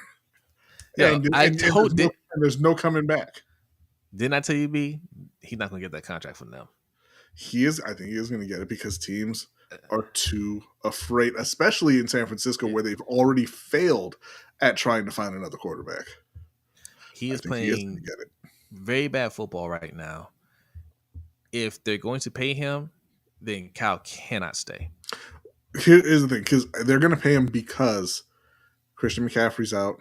Yeah, Yo, I and told did there's no coming back. didn't I tell you, B? He's not gonna get that contract from them. I think he is going to get it because teams are too afraid, especially in San Francisco, Yeah. where they've already failed at trying to find another quarterback. He I is think he is going playing to get it. very bad football right now. If they're going to pay him, then Kyle cannot stay. Here's the thing, because they're going to pay him because Christian McCaffrey's out.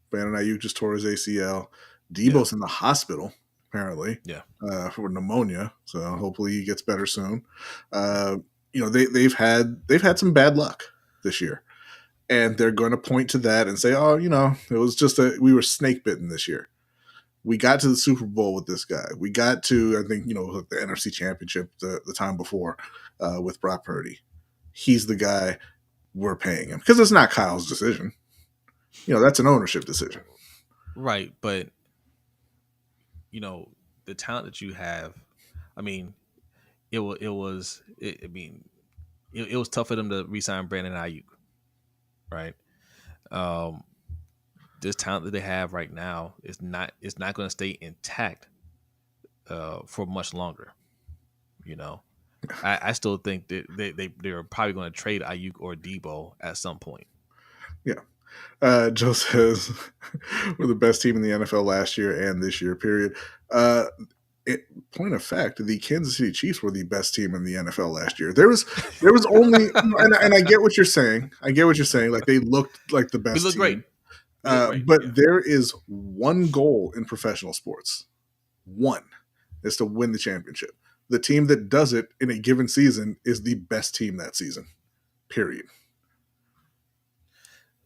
Brandon Ayuk just tore his ACL. Yeah, Debo's in the hospital, apparently, yeah. for pneumonia. So hopefully he gets better soon. Uh, they've had some bad luck this year, and they're going to point to that and say, "Oh, it was just we were snake bitten this year. We got to the Super Bowl with this guy. We got to, I think, the NFC Championship the time before with Brock Purdy. He's the guy we're paying him because it's not Kyle's decision. That's an ownership decision." Right, but the talent that you have. I mean, it was tough for them to re-sign Brandon Ayuk, right? Um, this talent that they have right now is not going to stay intact for much longer. You know, I still think that they're probably going to trade Ayuk or Debo at some point. Yeah. Joe says we're the best team in the NFL last year and this year, period. Uh, Point of fact, the Kansas City Chiefs were the best team in the NFL last year. There was only, and I get what you're saying. I get what you're saying. Like they looked like the We best look great. team. We look great. But Yeah. there is one goal in professional sports. One is to win the championship. The team that does it in a given season is the best team that season. Period.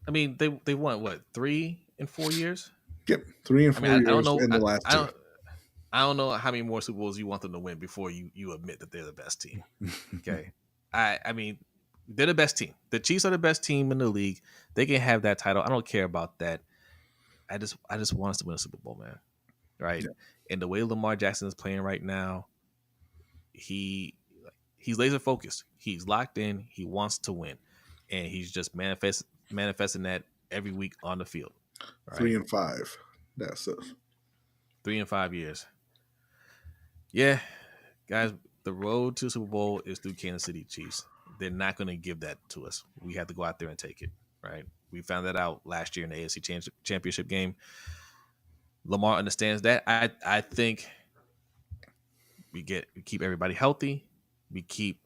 I mean, they won what 3 in 4 years. Yep, 3 and I mean, 4 I don't years know. in the last two. I don't know how many more Super Bowls you want them to win before you admit that they're the best team. Okay, I mean, they're the best team. The Chiefs are the best team in the league. They can have that title. I don't care about that. I just want us to win a Super Bowl, man. Right? Yeah. And the way Lamar Jackson is playing right now, he's laser focused. He's locked in. He wants to win, and he's just manifesting that every week on the field. Right? 3 and 5. That's it. 3 and 5 years. Yeah, guys, the road to Super Bowl is through Kansas City Chiefs. They're not going to give that to us. We have to go out there and take it, right? We found that out last year in the AFC Championship game. Lamar understands that. I think we keep everybody healthy. We keep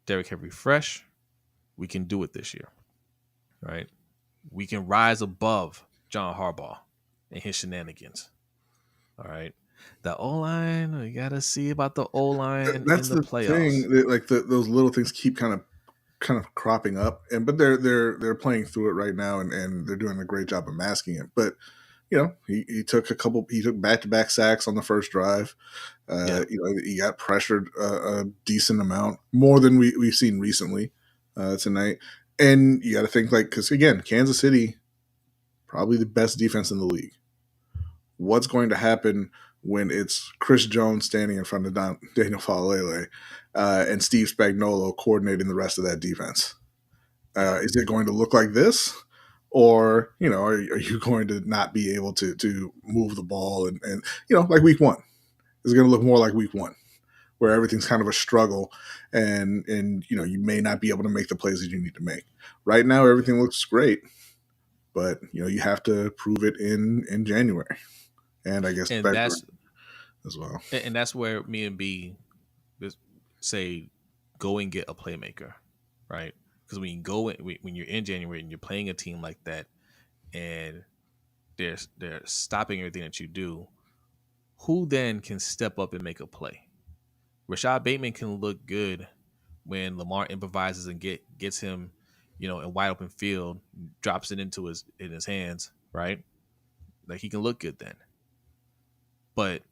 Derrick Henry fresh. We can do it this year, right? We can rise above John Harbaugh and his shenanigans. All right. The O-line, we got to see about the O-line That's in the the playoffs. thing. Like those little things keep kind of cropping up, but they're playing through it right now, and they're doing a great job of masking it. But he took back to back sacks on the first drive. Yeah. He got pressured a decent amount, more than we've seen recently tonight. And you got to think because again, Kansas City, probably the best defense in the league. What's going to happen when it's Chris Jones standing in front of Daniel Falalele and Steve Spagnuolo coordinating the rest of that defense? Is it going to look like this? Or, are you going to not be able to move the ball and like week one? Is it going to look more like week one, where everything's kind of a struggle and you may not be able to make the plays that you need to make? Right now, everything looks great, but you have to prove it in January. And I guess And that's as well. and that's where me and B say go and get a playmaker, right? Because when you're in January and you're playing a team like that, and they're stopping everything that you do, who then can step up and make a play? Rashad Bateman can look good when Lamar improvises and gets him, in wide open field, drops it into his hands, right? Like he can look good then. But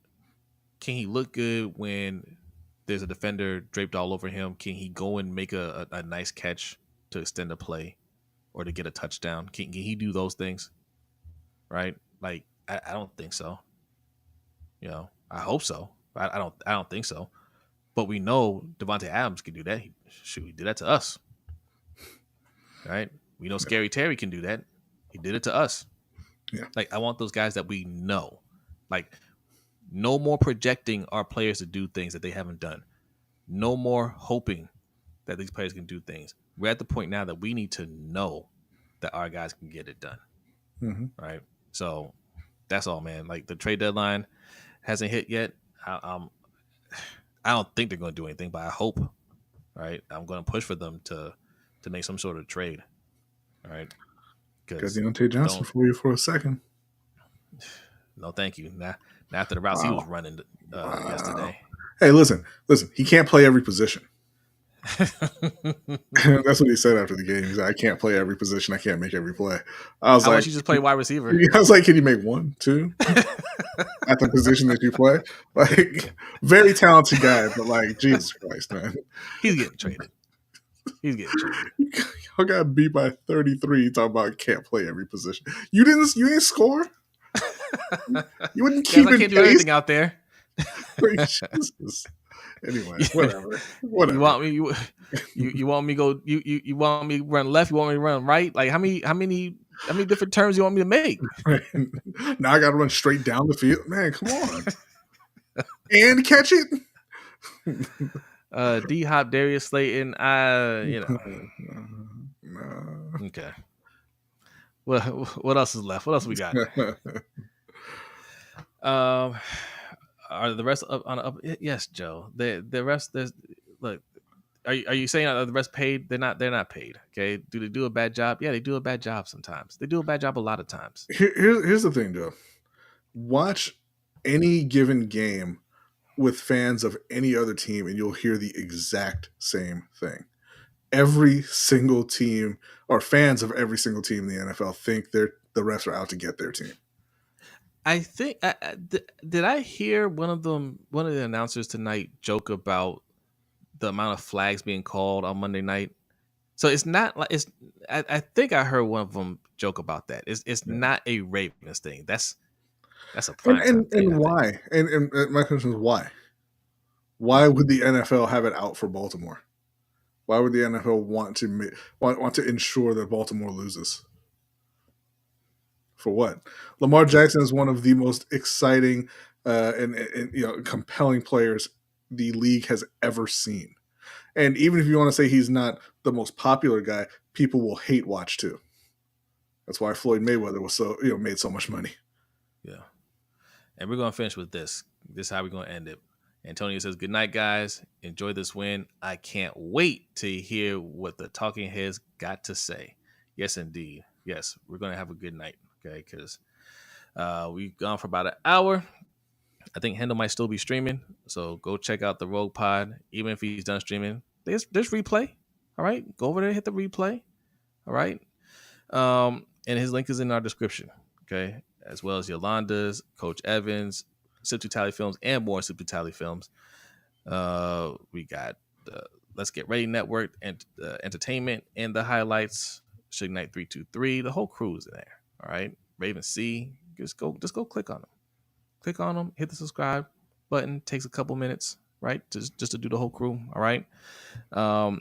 can he look good when there's a defender draped all over him? Can he go and make a nice catch to extend a play or to get a touchdown? Can he do those things? Right? Like I don't think so. I hope so. I don't think so. But we know Devontae Adams can do that. He did that to us. Right? We know Scary Terry can do that. He did it to us. Yeah. Like, I want those guys that we know. Like, no more projecting our players to do things that they haven't done. No more hoping that these players can do things. We're at the point now that we need to know that our guys can get it done. Mm-hmm. Right. So that's all, man. Like, the trade deadline hasn't hit yet. I don't think they're going to do anything, but I hope. Right. I'm going to push for them to make some sort of trade. All right. Got Because Deontay Johnson don't. for you for a second. No, thank you. Now after the routes he was Wow. running Wow. yesterday. Hey, listen. He can't play every position. That's what he said after the game. He said, "I can't play every position. I can't make every play." I was How like, about you just play wide receiver? "Can you make one, two at the position that you play?" Like, very talented guy, but like, Jesus Christ, man, He's getting traded. y'all got beat by 33. You talking about can't play every position? You didn't score. You wouldn't Guys, keep I in can't do pace. everything out there. Like, Jesus. Anyway, whatever. You want me you want me go you want me to run left, you want me to run right? Like, how many different terms you want me to make? Right. Now I got to run straight down the field. Man, come on. And catch it. D Hop, Darius Slayton, No. okay. What else is left? What else we got? Are the rest up on up? Yes, Joe. The rest, there's, look. Are you saying are the rest paid? They're not paid. Okay. Do they do a bad job? Yeah, they do a bad job sometimes. They do a bad job a lot of times. Here's the thing, Joe. Watch any given game with fans of any other team, and you'll hear the exact same thing. Every single team, or fans of every single team in the NFL, think the refs are out to get their team. I think did I hear one of the announcers tonight joke about the amount of flags being called on Monday night? So it's not like it's. I think I heard one of them joke about that. It's not a Ravens thing. That's a primetime thing. And why? And my question is why? Why would the NFL have it out for Baltimore? Why would the NFL want to ensure that Baltimore loses? For what? Lamar Jackson is one of the most exciting and compelling players the league has ever seen. And even if you want to say he's not the most popular guy, people will hate watch too. That's why Floyd Mayweather was made so much money. Yeah. And we're gonna finish with this. This is how we're gonna end it. Antonio says, "Good night, guys. Enjoy this win. I can't wait to hear what the talking heads got to say." Yes, indeed. Yes, we're gonna have a good night. Okay, because we've gone for about an hour. I think Hendel might still be streaming, so go check out the Rogue Pod. Even if he's done streaming, there's replay. All right, go over there, hit the replay. All right, and his link is in our description. Okay, as well as Yolanda's, Coach Evans, Sip to Tally Films, and more Sip to Tally Films. We got the Let's Get Ready Network and Entertainment and the highlights. Suge Knight 323. The whole crew is in there. All right, Raven C. Just go click on them. Click on them. Hit the subscribe button. Takes a couple minutes, right? Just to do the whole crew. All right, and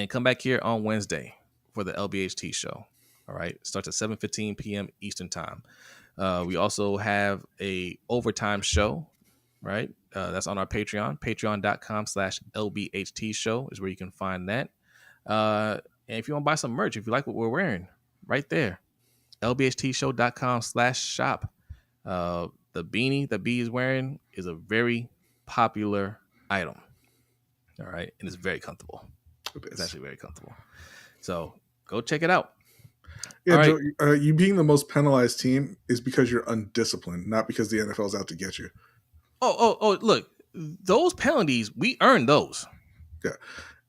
come back here on Wednesday for the LBHT show. All right, starts at 7:15 p.m. Eastern time. We also have a overtime show, right? That's on our Patreon. Patreon.com/LBHT show is where you can find that. And if you want to buy some merch, if you like what we're wearing, right there, LBHTshow.com/shop. The beanie that B is wearing is a very popular item. All right. And it's very comfortable. It's actually very comfortable. So go check it out. Yeah, Joe, you being the most penalized team is because you're undisciplined, not because the NFL's out to get you. Oh, look, those penalties, we earned those. Yeah.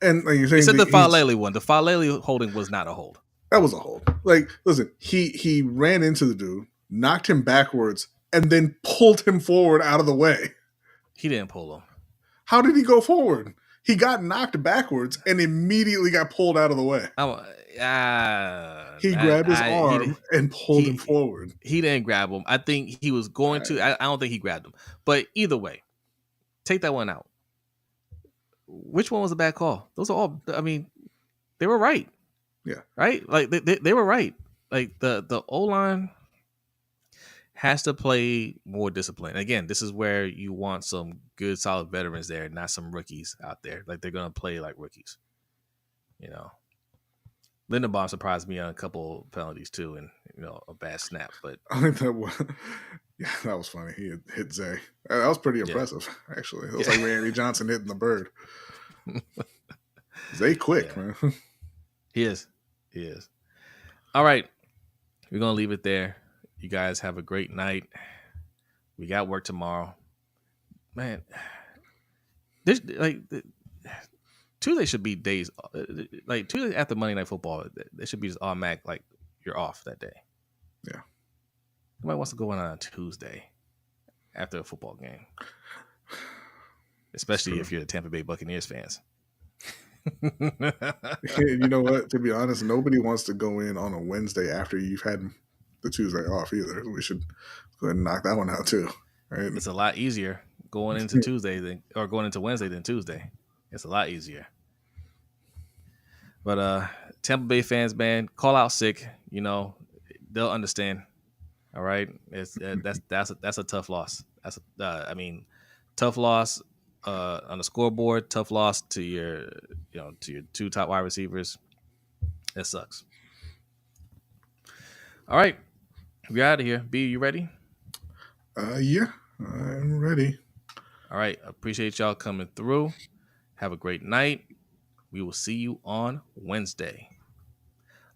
And like you're saying, except the Falele one. The Falele holding was not a hold. That was a hold. Like, listen, he ran into the dude, knocked him backwards, and then pulled him forward out of the way. He didn't pull him. How did he go forward? He got knocked backwards and immediately got pulled out of the way. He grabbed his arm and pulled him forward. He didn't grab him. I think he was going to. I don't think he grabbed him. But either way, take that one out. Which one was a bad call? Those are all. I mean, they were right. Yeah. Right. Like they were right. Like the O-line. has to play more discipline. Again, this is where you want some good, solid veterans there, not some rookies out there. Like they're gonna play like rookies. You know, Lindenbaum surprised me on a couple penalties too, and a bad snap. But I think that was, yeah, that was funny. He hit Zay. That was pretty yeah, impressive, actually. It was yeah, like Randy Johnson hitting the bird. Zay quick, yeah. man. He is. He is. All right, we're gonna leave it there. You guys have a great night. We got work tomorrow, man. This Tuesday should be days like Tuesday after Monday Night Football. It should be just automatic. Like you're off that day. Yeah. Nobody wants to go in on a Tuesday after a football game, especially if you're the Tampa Bay Buccaneers fans. You know what? To be honest, nobody wants to go in on a Wednesday after you've had the Tuesday off either. We should go ahead and knock that one out too. Right? It's a lot easier going into Tuesday or going into Wednesday than Tuesday. It's a lot easier. But Tampa Bay fans, man, call out sick. They'll understand. All right, that's a tough loss. Tough loss on the scoreboard. Tough loss to your two top wide receivers. It sucks. All right, we're out of here. B, you ready? Yeah, I'm ready. All right, appreciate y'all coming through. Have a great night. We will see you on Wednesday.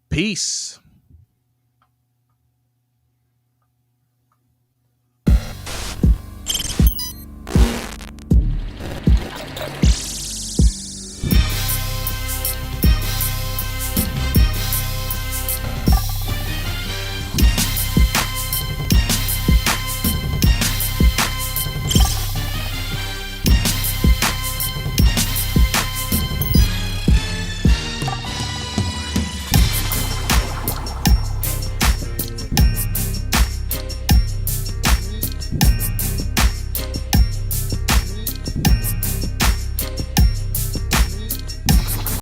Peace.